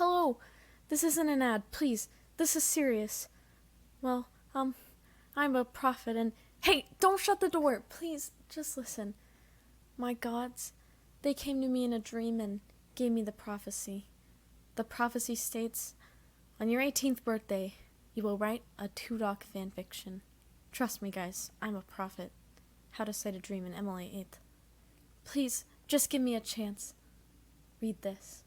Hello, this isn't an ad, please. This is serious. Well, I'm a prophet and... Hey, don't shut the door! Please, just listen. My gods, they came to me in a dream and gave me the prophecy. The prophecy states, on your 18th birthday, you will write a Tudoc fanfiction. Trust me, guys, I'm a prophet. How to Cite a Dream in MLA 8th. Please, just give me a chance. Read this.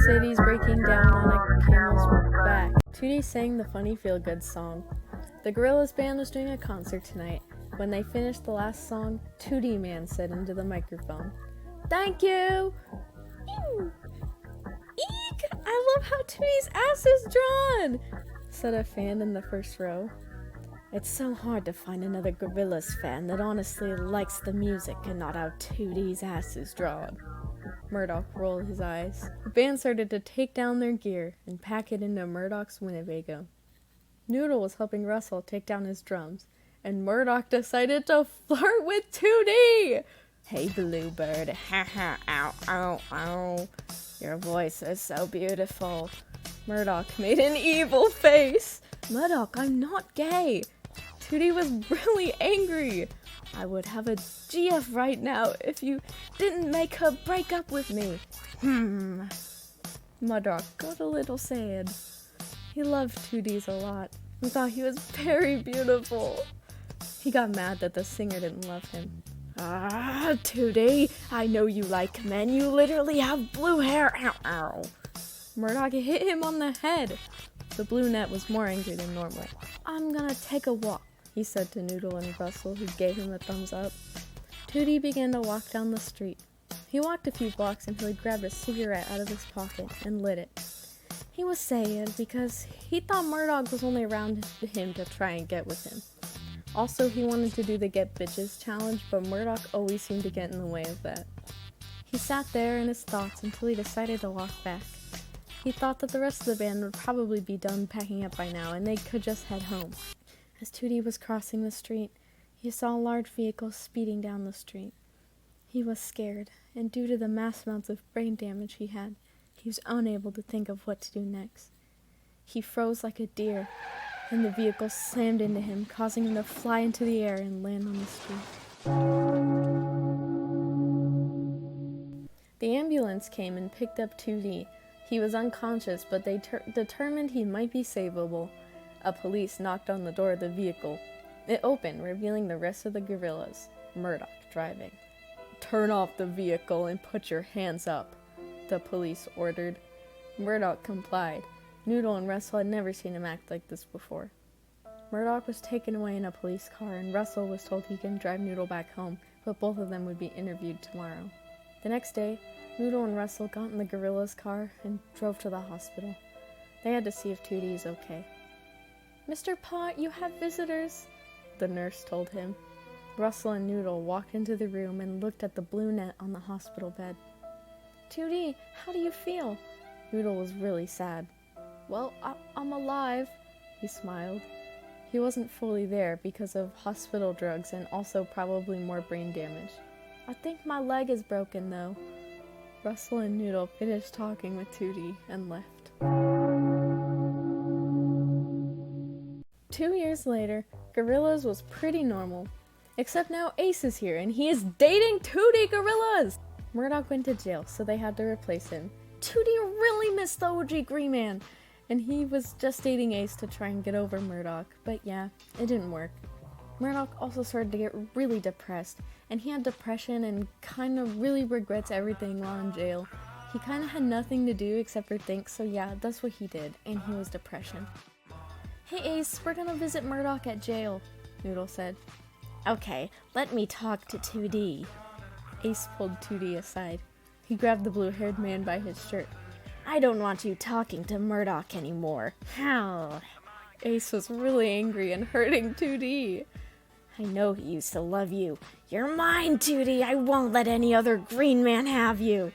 Sadie's breaking down on a camel's back. Tootie sang the funny feel-good song. The Gorillaz band was doing a concert tonight. When they finished the last song, Tootie Man said into the microphone, "Thank you!" Ew. Eek! I love how Tootie's ass is drawn! Said a fan in the first row. It's so hard to find another Gorillaz fan that honestly likes the music and not how Tootie's ass is drawn. Murdoch rolled his eyes. The band started to take down their gear and pack it into Murdoch's Winnebago. Noodle was helping Russell take down his drums, and Murdoch decided to flirt with Tootie! Hey, Bluebird, haha, ow, ow, ow. Your voice is so beautiful. Murdoch made an evil face. Murdoch, I'm not gay. Tootie was really angry. I would have a GF right now if you didn't make her break up with me. Murdoch got a little sad. He loved Tooties a lot and thought he was very beautiful. He got mad that the singer didn't love him. Ah, Tootie, I know you like men. You literally have blue hair. Ow, ow. Murdoch hit him on the head. The blue net was more angry than normal. I'm gonna take a walk, he said to Noodle and Russell, who gave him a thumbs up. Tootie began to walk down the street. He walked a few blocks until he grabbed a cigarette out of his pocket and lit it. He was sad because he thought Murdoch was only around him to try and get with him. Also, he wanted to do the Get Bitches challenge, but Murdoch always seemed to get in the way of that. He sat there in his thoughts until he decided to walk back. He thought that the rest of the band would probably be done packing up by now and they could just head home. As Tootie was crossing the street, he saw a large vehicle speeding down the street. He was scared, and due to the mass amounts of brain damage he had, he was unable to think of what to do next. He froze like a deer, and the vehicle slammed into him, causing him to fly into the air and land on the street. The ambulance came and picked up Tootie. He was unconscious, but they determined he might be savable. A police knocked on the door of the vehicle. It opened, revealing the rest of the Gorillaz, Murdoch driving. "Turn off the vehicle and put your hands up," the police ordered. Murdoch complied. Noodle and Russell had never seen him act like this before. Murdoch was taken away in a police car, and Russell was told he can drive Noodle back home, but both of them would be interviewed tomorrow. The next day, Noodle and Russell got in the Gorillaz car and drove to the hospital. They had to see if Tootie is okay. "Mr. Pot, you have visitors," the nurse told him. Russell and Noodle walked into the room and looked at the blue net on the hospital bed. "Tootie, how do you feel?" Noodle was really sad. "Well, I'm alive," he smiled. He wasn't fully there because of hospital drugs and also probably more brain damage. "I think my leg is broken, though." Russell and Noodle finished talking with Tootie and left. 2 years later, Gorillaz was pretty normal. Except now Ace is here and he is dating Tootie Gorillaz! Murdoch went to jail, so they had to replace him. Tootie really missed the OG Green Man, and he was just dating Ace to try and get over Murdoch, but yeah, it didn't work. Murdoch also started to get really depressed, and he had depression and kind of really regrets everything while in jail. He kind of had nothing to do except for think, so yeah, that's what he did, and he was depression. "Hey Ace, we're gonna visit Murdoch at jail," Noodle said. "Okay, let me talk to 2D. Ace pulled Tootie aside. He grabbed the blue-haired man by his shirt. "I don't want you talking to Murdoch anymore." How? Ace was really angry and hurting Tootie. "I know he used to love you. You're mine, Tootie. I won't let any other green man have you."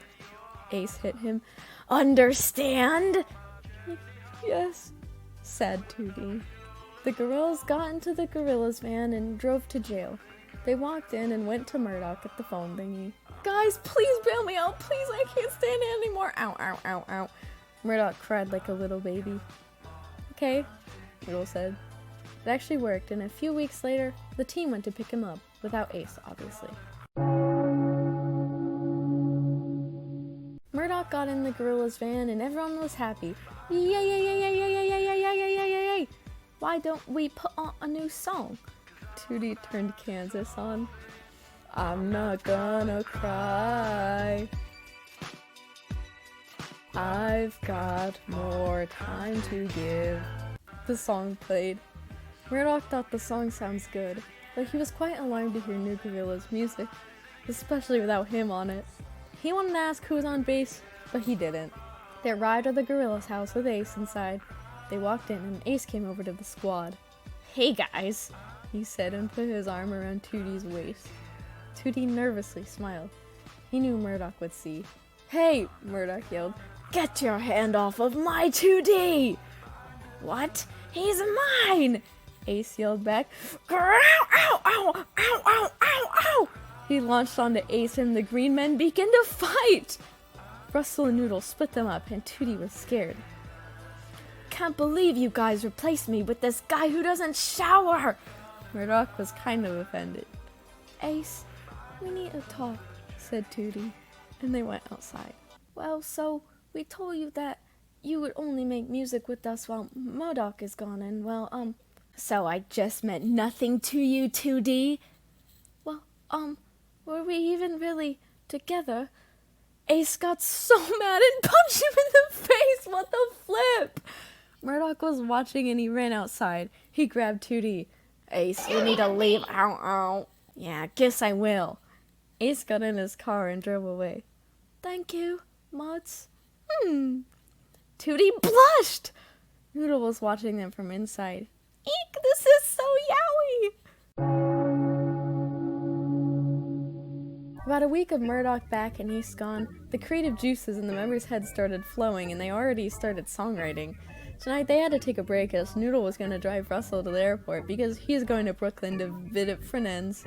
Ace hit him. "Understand?" "Yes," said Tootie. The gorillas got into the gorillas van and drove to jail. They walked in and went to Murdoch at the phone thingy. Guys, please bail me out. Please, I can't stand it anymore. Ow, ow, ow, ow. Murdoch cried like a little baby. Okay, Noodle said. It actually worked, and a few weeks later, the team went to pick him up, without Ace, obviously. Murdoch got in the gorilla's van, and everyone was happy. Yay, yay, yay, yay, yay, yay, yay, yay, yay, yay, yay, yay, yay. Why don't we put on a new song? Tootie turned Kansas on. I'm not gonna cry. I've got more time to give. The song played. Murdoch thought the song sounds good, but he was quite alarmed to hear New Gorilla's music, especially without him on it. He wanted to ask who was on bass, but he didn't. They arrived at the gorilla's house with Ace inside. They walked in and Ace came over to the squad. Hey guys, he said and put his arm around Tootie's waist. Tootie nervously smiled. He knew Murdoch would see. Hey, Murdoch yelled. Get your hand off of my 2D! What? He's mine! Ace yelled back. Ow, ow, ow, ow, ow, ow, ow! He launched onto Ace and the green men began to fight! Russell and Noodle split them up and Tootie was scared. Can't believe you guys replaced me with this guy who doesn't shower! Murdoch was kind of offended. Ace, we need to talk, said Tootie, and they went outside. Well, so we told you that you would only make music with us while Murdoch is gone, and well, so I just meant nothing to you, 2D? Well, were we even really together? Ace got so mad and punched him in the face. What the flip? Murdoch was watching and he ran outside. He grabbed 2D. Ace, you need to leave. Ow, ow. Yeah, guess I will. Ace got in his car and drove away. Thank you, Mods. 2D blushed. Noodle was watching them from inside. Eek, this is so yowie. About a week of Murdoch back and Ace gone, the creative juices in the members' heads started flowing and they already started songwriting. Tonight they had to take a break as Noodle was going to drive Russell to the airport because he's going to Brooklyn to visit friends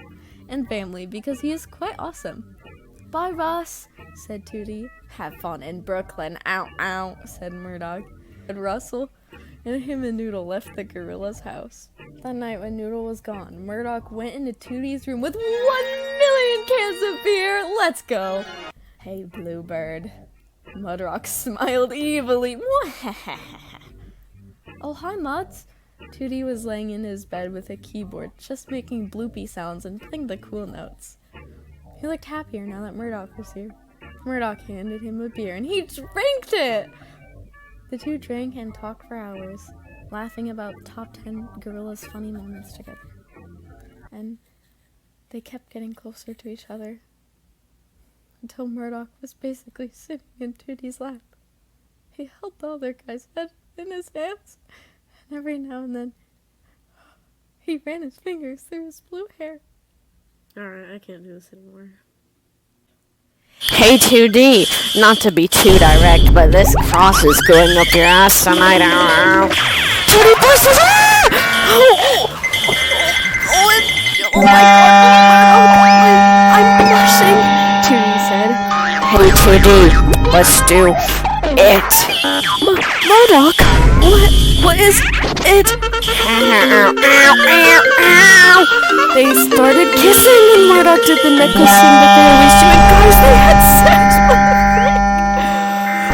and family because he is quite awesome. Bye, Russ, said Tootie. Have fun in Brooklyn, ow, ow, said Murdoch. And Russell and him and Noodle left the gorilla's house. That night when Noodle was gone, Murdoch went into Tootie's room with 1,000,000 cans of beer. Let's go. Hey, Bluebird. Murdoch smiled evilly. Oh, hi, Muds. Tootie was laying in his bed with a keyboard, just making bloopy sounds and playing the cool notes. He looked happier now that Murdoch was here. Murdoch handed him a beer and he drank it! The two drank and talked for hours, laughing about top 10 gorillas' funny moments together. And they kept getting closer to each other until Murdoch was basically sitting in Tootie's lap. He held the other guy's head in his hands, and every now and then he ran his fingers through his blue hair. Alright, I can't do this anymore. Hey 2D, not to be too direct, but this cross is going up your ass tonight. 2D pushes her! Oh my god, I'm blushing, 2D said. Hey 2D, let's do it. Murdoch, what is it? They started kissing and Murdoch did the necklace thing that they always do, and guys, they had sex with me.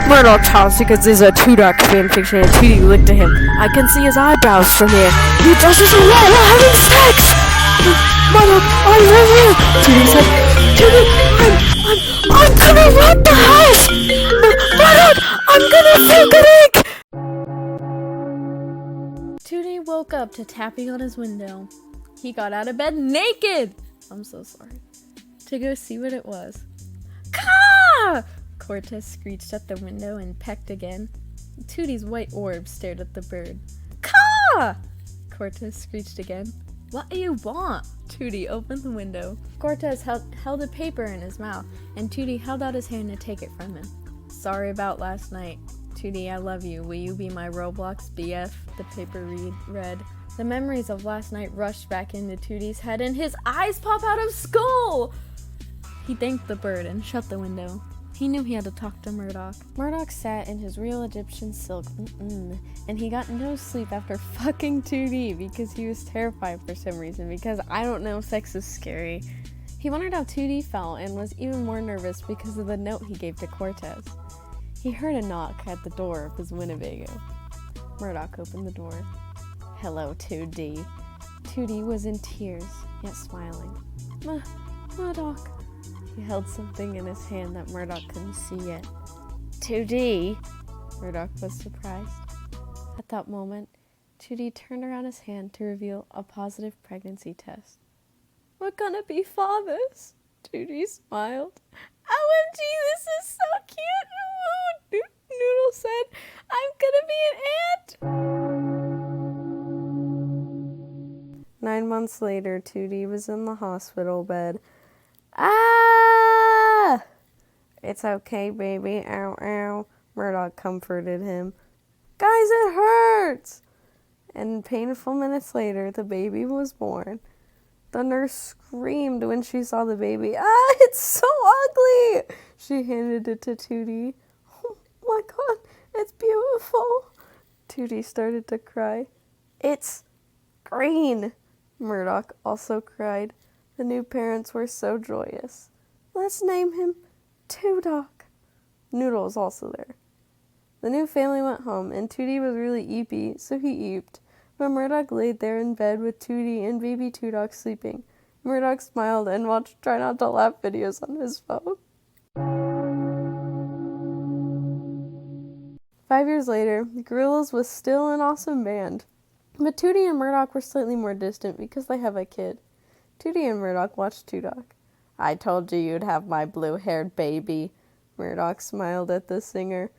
Murdoch tells because there's a Tudak fanfiction and 2D looked at him. I can see his eyebrows from here. You just as well, we're having sex! Murdoch, I love you! 2D said, 2D, I'm gonna run the house! Murdoch, I'm gonna take an egg! 2D woke up to tapping on his window. He got out of bed naked! I'm so sorry. To go see what it was. Caw! Cortez screeched at the window and pecked again. Tootie's white orb stared at the bird. Caw! Cortez screeched again. What do you want? Tootie opened the window. Cortez held a paper in his mouth, and Tootie held out his hand to take it from him. Sorry about last night. Tootie, I love you. Will you be my Roblox BF? The paper read. The memories of last night rushed back into Tootie's head and his eyes pop out of skull! He thanked the bird and shut the window. He knew he had to talk to Murdoch. Murdoch sat in his real Egyptian silk, and he got no sleep after fucking 2D because he was terrified for some reason, because I don't know, sex is scary. He wondered how 2D felt and was even more nervous because of the note he gave to Cortez. He heard a knock at the door of his Winnebago. Murdoch opened the door. Hello, 2D. 2D was in tears, yet smiling. Murdoch. He held something in his hand that Murdoch couldn't see yet. 2D? Murdoch was surprised. At that moment, 2D turned around his hand to reveal a positive pregnancy test. We're gonna be fathers, 2D smiled. OMG, this is so cute! Noodle said, I'm gonna be an aunt! 9 months later, 2D was in the hospital bed. Ah! It's okay, baby. Ow, ow. Murdoch comforted him. Guys, it hurts! And painful minutes later, the baby was born. The nurse screamed when she saw the baby. Ah, it's so ugly! She handed it to 2D. Oh my god, it's beautiful. 2D started to cry. It's green. Murdoch also cried. The new parents were so joyous. Let's name him Two-Doc. Noodle was also there. The new family went home, and 2D was really eepy, so he eeped. But Murdoch laid there in bed with 2D and baby Two-Doc sleeping. Murdoch smiled and watched Try Not to Laugh videos on his phone. 5 years later, the Gorillaz was still an awesome band. But 2D and Murdoch were slightly more distant because they have a kid. 2D and Murdoch watched Two-Doc. I told you you'd have my blue-haired baby. Murdoch smiled at the singer.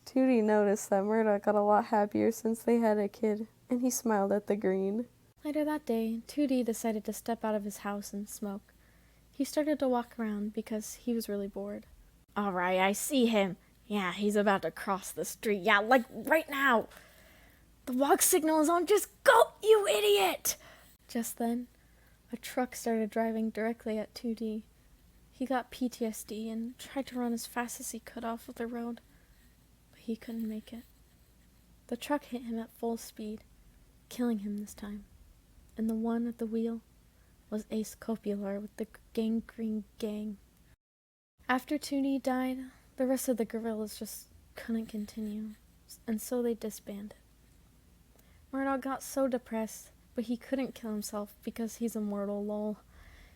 2D noticed that Murdoch got a lot happier since they had a kid, and he smiled at the green. Later that day, 2D decided to step out of his house and smoke. He started to walk around because he was really bored. All right, I see him. Yeah, he's about to cross the street. Yeah, like right now. The walk signal is on. Just go, you idiot! Just then, a truck started driving directly at 2D. He got PTSD and tried to run as fast as he could off of the road, but he couldn't make it. The truck hit him at full speed, killing him this time. And the one at the wheel was Ace Copular with the Gangrene Gang. After 2D died, the rest of the Gorillaz just couldn't continue, and so they disbanded. Murdoch got so depressed, but he couldn't kill himself because he's immortal, lol.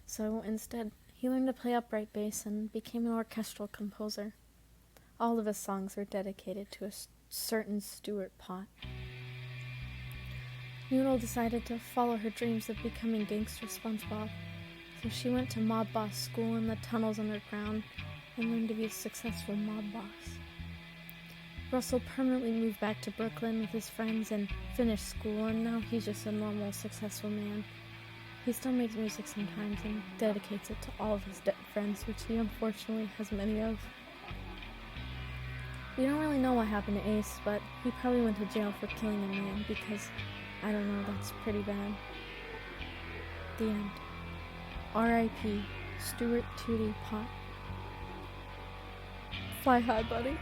So instead, he learned to play upright bass and became an orchestral composer. All of his songs are dedicated to a certain Stuart Pott. Noodle decided to follow her dreams of becoming gangster SpongeBob, so she went to mob boss school in the tunnels underground and learned to be a successful mob boss. Russell permanently moved back to Brooklyn with his friends and finished school, and now he's just a normal, successful man. He still makes music sometimes and dedicates it to all of his dead friends, which he unfortunately has many of. We don't really know what happened to Ace, but he probably went to jail for killing a man because, I don't know, that's pretty bad. The end. R.I.P. Stuart 2D Pott. Fly high, buddy.